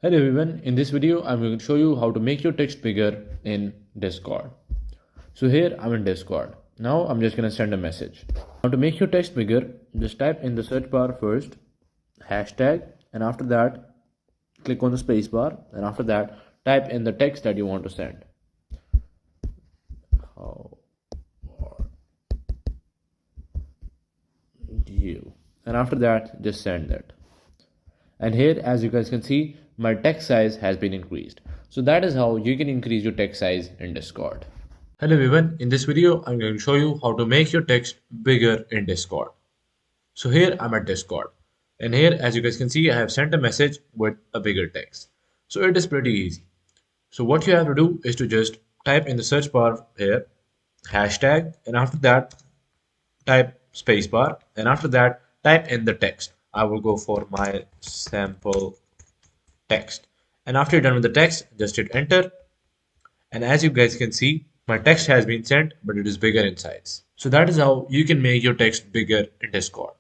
Hello everyone, in this video I'm going to show you how to make your text bigger in Discord. So here I'm in Discord. Now I'm just going to send a message. Now to make your text bigger, just type in the search bar first hashtag, and after that click on the space bar, and after that type in the text that you want to send. How are you? And after that just send that. And here, as you guys can see, my text size has been increased. So that is how you can increase your text size in Discord. Hello everyone, in this video I'm going to show you how to make your text bigger in Discord. So here I'm at Discord, and here, as you guys can see, I have sent a message with a bigger text. So it is pretty easy. So what you have to do is to just type in the search bar here hashtag, and after that type spacebar, and after that type in the text. I will go for my sample text, and after you're done with the text just hit enter, and as you guys can see my text has been sent, but it is bigger in size. So that is how you can make your text bigger in Discord.